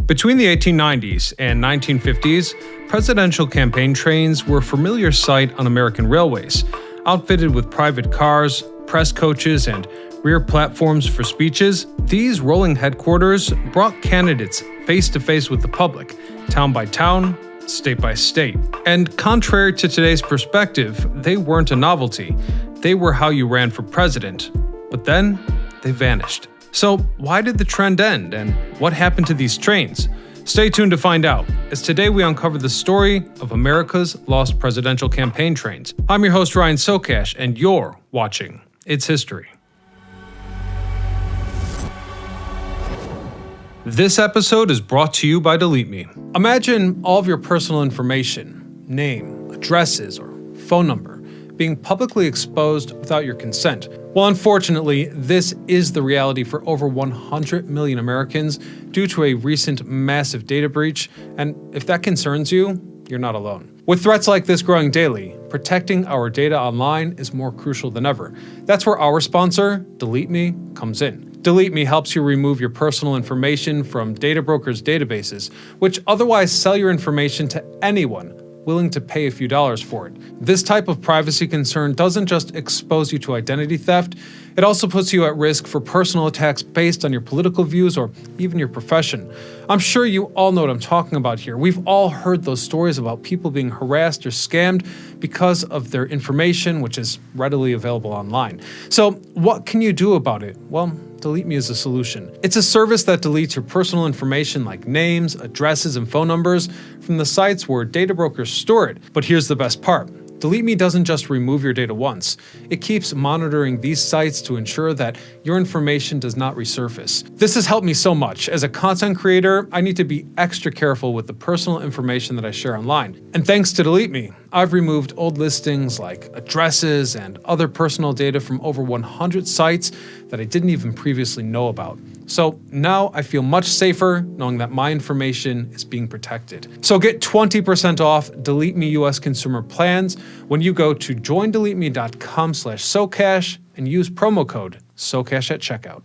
Between the 1890s and 1950s, presidential campaign trains were a familiar sight on American railways. Outfitted with private cars, press coaches, and rear platforms for speeches, these rolling headquarters brought candidates face to face with the public, town by town, state by state. And contrary to today's perspective, they weren't a novelty. They were how you ran for president. But then, they vanished. So why did the trend end, and what happened to these trains? Stay tuned to find out, as today we uncover the story of America's lost presidential campaign trains. I'm your host Ryan Sokash, and you're watching It's History. This episode is brought to you by Delete Me. Imagine all of your personal information, name, addresses, or phone number, being publicly exposed without your consent. Well, unfortunately, this is the reality for over 100 million Americans due to a recent massive data breach, and if that concerns you, you're not alone. With threats like this growing daily, protecting our data online is more crucial than ever. That's where our sponsor, Delete Me, comes in. Delete Me helps you remove your personal information from data brokers' databases, which otherwise sell your information to anyone willing to pay a few dollars for it. This type of privacy concern doesn't just expose you to identity theft, it also puts you at risk for personal attacks based on your political views or even your profession. I'm sure you all know what I'm talking about here. We've all heard those stories about people being harassed or scammed because of their information, which is readily available online. So what can you do about it? Well, Delete Me is a solution. It's a service that deletes your personal information like names, addresses, and phone numbers from the sites where data brokers store it. But here's the best part. Delete Me doesn't just remove your data once. It keeps monitoring these sites to ensure that your information does not resurface. This has helped me so much. As a content creator, I need to be extra careful with the personal information that I share online. And thanks to Delete Me, I've removed old listings like addresses and other personal data from over 100 sites that I didn't even previously know about. So now I feel much safer knowing that my information is being protected. So get 20% off Delete Me US consumer plans when you go to joindeleteme.com/Socash and use promo code Socash at checkout.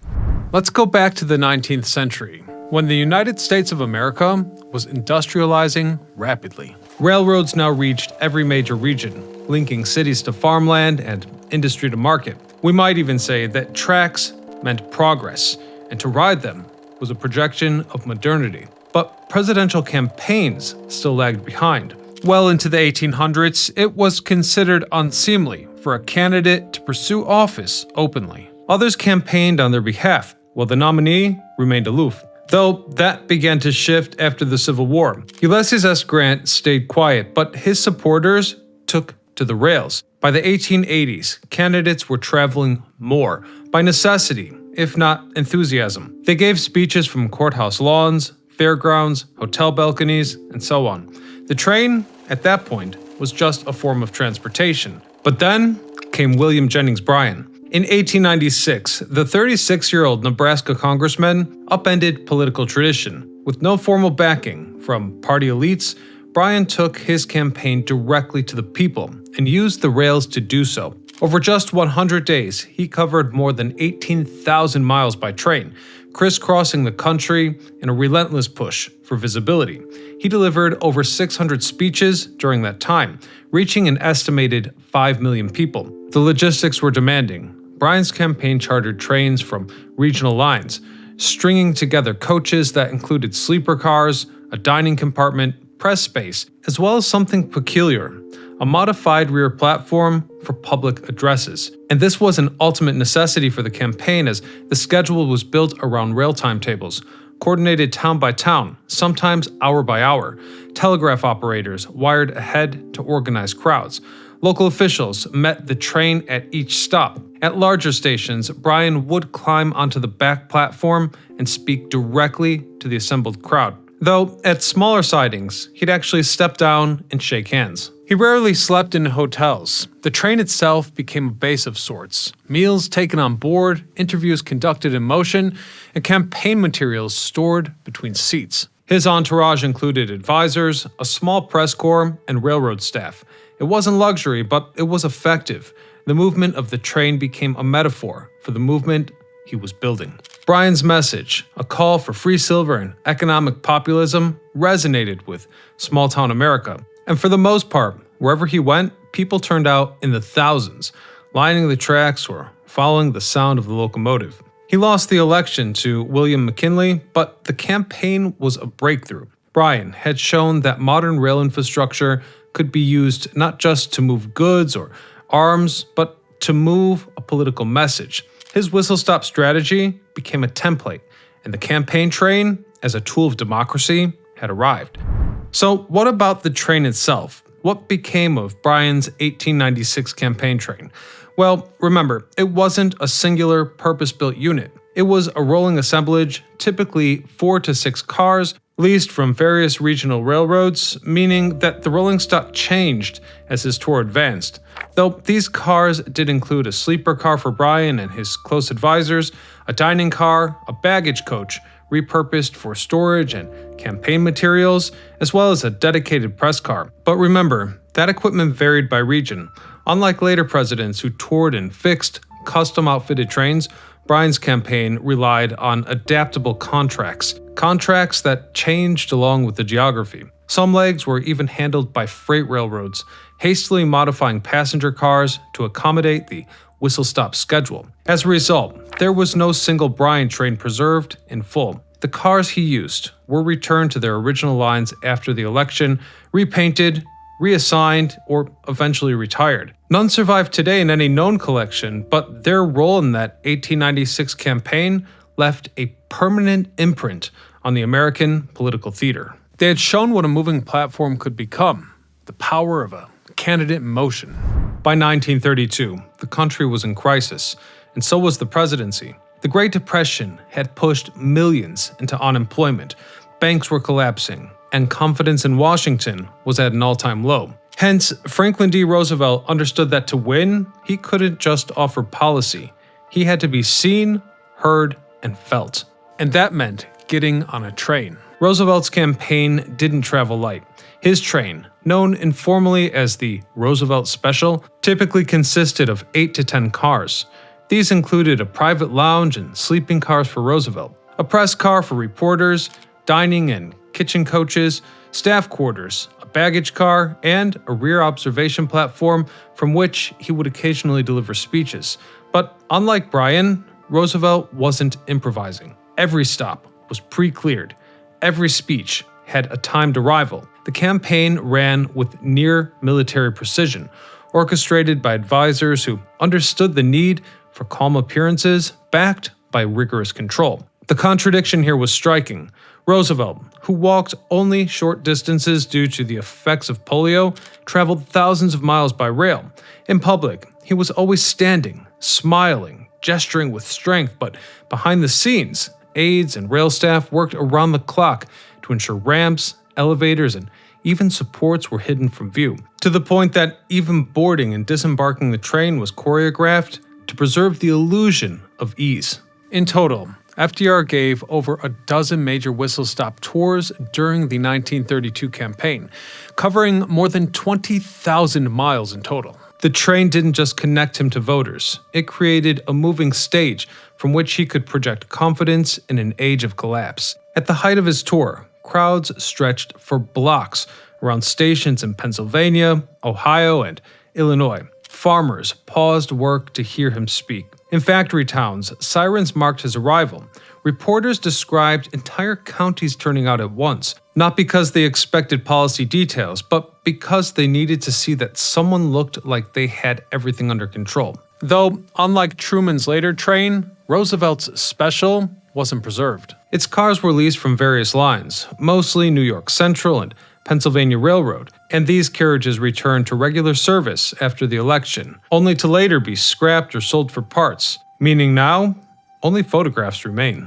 Let's go back to the 19th century, when the United States of America was industrializing rapidly. Railroads now reached every major region, linking cities to farmland and industry to market. We might even say that tracks meant progress, and to ride them was a projection of modernity. But presidential campaigns still lagged behind. Well into the 1800s, it was considered unseemly for a candidate to pursue office openly. Others campaigned on their behalf, while the nominee remained aloof. Though that began to shift after the Civil War. Ulysses S. Grant stayed quiet, but his supporters took to the rails. By the 1880s, candidates were traveling more, by necessity, if not enthusiasm. They gave speeches from courthouse lawns, fairgrounds, hotel balconies, and so on. The train, at that point, was just a form of transportation. But then came William Jennings Bryan. In 1896, the 36-year-old Nebraska congressman upended political tradition. With no formal backing from party elites, Bryan took his campaign directly to the people and used the rails to do so. Over just 100 days, he covered more than 18,000 miles by train, crisscrossing the country in a relentless push for visibility. He delivered over 600 speeches during that time, reaching an estimated 5 million people. The logistics were demanding. Bryan's campaign chartered trains from regional lines, stringing together coaches that included sleeper cars, a dining compartment, press space, as well as something peculiar, a modified rear platform for public addresses. And this was an ultimate necessity for the campaign, as the schedule was built around rail timetables, coordinated town by town, sometimes hour by hour. Telegraph operators wired ahead to organize crowds. Local officials met the train at each stop. At larger stations, Bryan would climb onto the back platform and speak directly to the assembled crowd. Though at smaller sidings, he'd actually step down and shake hands. He rarely slept in hotels. The train itself became a base of sorts. Meals taken on board, interviews conducted in motion, and campaign materials stored between seats. His entourage included advisors, a small press corps, and railroad staff. It wasn't luxury, but it was effective. The movement of the train became a metaphor for the movement he was building. Bryan's message, a call for free silver and economic populism, resonated with small-town America. And for the most part, wherever he went, people turned out in the thousands, lining the tracks or following the sound of the locomotive. He lost the election to William McKinley, but the campaign was a breakthrough. Bryan had shown that modern rail infrastructure could be used not just to move goods or arms, but to move a political message. His whistle-stop strategy became a template, and the campaign train, as a tool of democracy, had arrived. So what about the train itself? What became of Bryan's 1896 campaign train? Well, remember, it wasn't a singular purpose-built unit. It was a rolling assemblage, typically 4 to 6 cars, leased from various regional railroads, meaning that the rolling stock changed as his tour advanced. Though these cars did include a sleeper car for Bryan and his close advisors, a dining car, a baggage coach, repurposed for storage and campaign materials, as well as a dedicated press car. But remember, that equipment varied by region. Unlike later presidents who toured in fixed, custom-outfitted trains, Bryan's campaign relied on adaptable contracts that changed along with the geography. Some legs were even handled by freight railroads, hastily modifying passenger cars to accommodate the whistle-stop schedule. As a result, there was no single Bryan train preserved in full. The cars he used were returned to their original lines after the election, repainted, reassigned, or eventually retired. None survive today in any known collection, but their role in that 1896 campaign left a permanent imprint on the American political theater. They had shown what a moving platform could become, the power of a candidate in motion. By 1932, the country was in crisis, and so was the presidency. The Great Depression had pushed millions into unemployment, banks were collapsing, and confidence in Washington was at an all-time low. Hence, Franklin D. Roosevelt understood that to win, he couldn't just offer policy. He had to be seen, heard, and felt. And that meant getting on a train. Roosevelt's campaign didn't travel light. His train, known informally as the Roosevelt Special, typically consisted of 8 to 10 cars. These included a private lounge and sleeping cars for Roosevelt, a press car for reporters, dining and kitchen coaches, staff quarters, a baggage car, and a rear observation platform from which he would occasionally deliver speeches. But unlike Bryan, Roosevelt wasn't improvising. Every stop was pre-cleared. Every speech had a timed arrival. The campaign ran with near military precision, orchestrated by advisors who understood the need for calm appearances backed by rigorous control. The contradiction here was striking. Roosevelt, who walked only short distances due to the effects of polio, traveled thousands of miles by rail. In public, he was always standing, smiling, gesturing with strength, but behind the scenes, aides and rail staff worked around the clock to ensure ramps, elevators, and even supports were hidden from view, to the point that even boarding and disembarking the train was choreographed to preserve the illusion of ease. In total, FDR gave over a dozen major whistle-stop tours during the 1932 campaign, covering more than 20,000 miles in total. The train didn't just connect him to voters, it created a moving stage from which he could project confidence in an age of collapse. At the height of his tour, crowds stretched for blocks around stations in Pennsylvania, Ohio, and Illinois. Farmers paused work to hear him speak. In factory towns, sirens marked his arrival. Reporters described entire counties turning out at once, not because they expected policy details, but because they needed to see that someone looked like they had everything under control. Though, unlike Truman's later train, Roosevelt's Special wasn't preserved. Its cars were leased from various lines, mostly New York Central and Pennsylvania Railroad, and these carriages returned to regular service after the election, only to later be scrapped or sold for parts, meaning now, only photographs remain.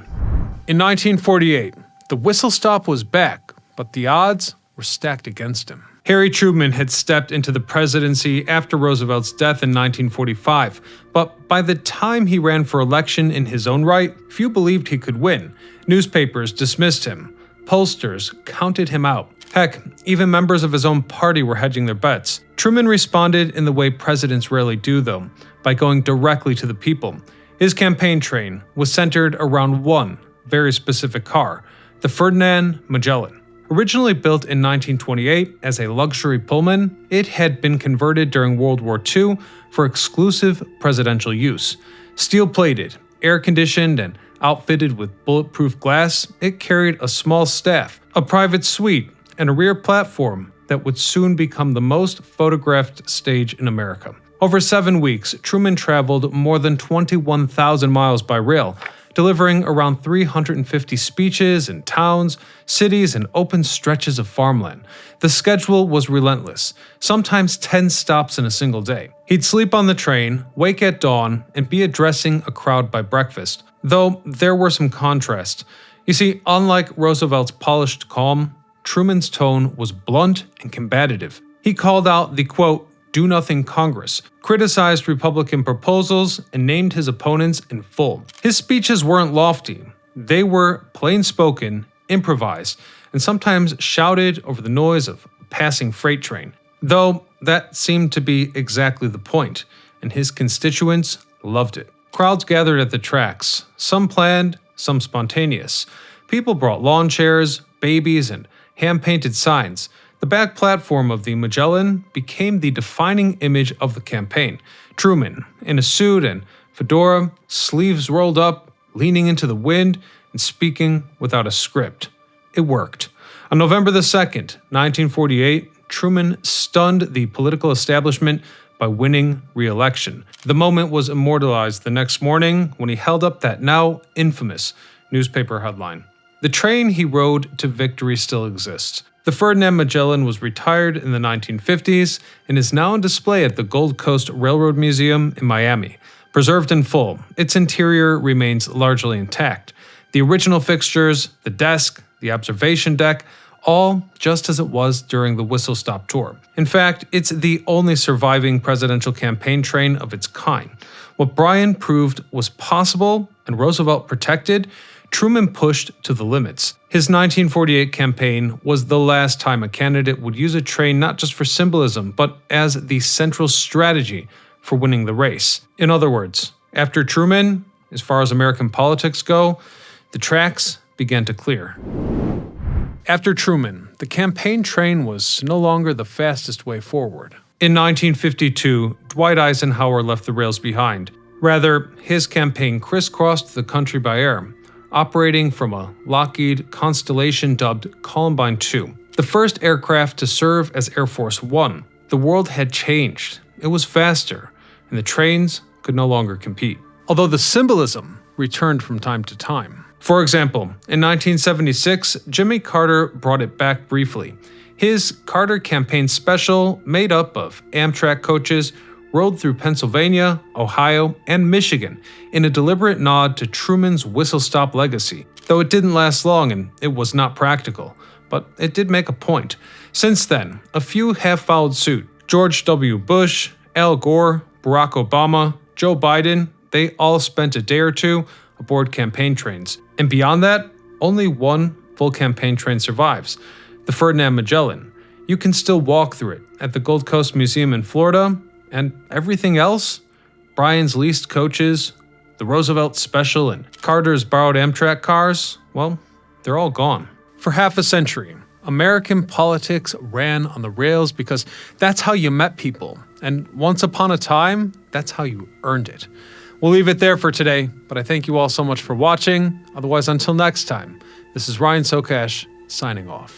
In 1948, the whistle stop was back, but the odds were stacked against him. Harry Truman had stepped into the presidency after Roosevelt's death in 1945, but by the time he ran for election in his own right, few believed he could win. Newspapers dismissed him. Pollsters counted him out. Heck, even members of his own party were hedging their bets. Truman responded in the way presidents rarely do, though, by going directly to the people. His campaign train was centered around one very specific car, the Ferdinand Magellan. Originally built in 1928 as a luxury Pullman, it had been converted during World War II for exclusive presidential use. Steel-plated, air-conditioned, and outfitted with bulletproof glass, it carried a small staff, a private suite, and a rear platform that would soon become the most photographed stage in America. Over 7 weeks, Truman traveled more than 21,000 miles by rail, delivering around 350 speeches in towns, cities, and open stretches of farmland. The schedule was relentless, sometimes 10 stops in a single day. He'd sleep on the train, wake at dawn, and be addressing a crowd by breakfast. Though there were some contrasts. You see, unlike Roosevelt's polished calm, Truman's tone was blunt and combative. He called out the, quote, do-nothing Congress, criticized Republican proposals, and named his opponents in full. His speeches weren't lofty. They were plain-spoken, improvised, and sometimes shouted over the noise of a passing freight train. Though that seemed to be exactly the point, and his constituents loved it. Crowds gathered at the tracks, some planned, some spontaneous. People brought lawn chairs, babies, and hand-painted signs. The back platform of the Magellan became the defining image of the campaign. Truman, in a suit and fedora, sleeves rolled up, leaning into the wind, and speaking without a script. It worked. On November the 2nd, 1948, Truman stunned the political establishment by winning re-election. The moment was immortalized the next morning when he held up that now infamous newspaper headline. The train he rode to victory still exists. The Ferdinand Magellan was retired in the 1950s and is now on display at the Gold Coast Railroad Museum in Miami. Preserved in full, its interior remains largely intact. The original fixtures, the desk, the observation deck, all just as it was during the Whistle Stop tour. In fact, it's the only surviving presidential campaign train of its kind. What Bryan proved was possible and Roosevelt protected, Truman pushed to the limits. His 1948 campaign was the last time a candidate would use a train not just for symbolism, but as the central strategy for winning the race. In other words, after Truman, as far as American politics go, the tracks began to clear. After Truman, the campaign train was no longer the fastest way forward. In 1952, Dwight Eisenhower left the rails behind. Rather, his campaign crisscrossed the country by air, operating from a Lockheed Constellation dubbed Columbine II, the first aircraft to serve as Air Force One. The world had changed. It was faster, and the trains could no longer compete. Although the symbolism returned from time to time. For example, in 1976, Jimmy Carter brought it back briefly. His Carter Campaign Special, made up of Amtrak coaches, rode through Pennsylvania, Ohio, and Michigan in a deliberate nod to Truman's whistle-stop legacy. Though it didn't last long and it was not practical, but it did make a point. Since then, a few have followed suit. George W. Bush, Al Gore, Barack Obama, Joe Biden, they all spent a day or two aboard campaign trains. And beyond that, only one full campaign train survives, the Ferdinand Magellan. You can still walk through it at the Gold Coast Museum in Florida, and everything else, Bryan's leased coaches, the Roosevelt Special, and Carter's borrowed Amtrak cars, well, they're all gone. For half a century, American politics ran on the rails because that's how you met people, and once upon a time, that's how you earned it. We'll leave it there for today, but I thank you all so much for watching. Otherwise, until next time, this is Ryan Sokash signing off.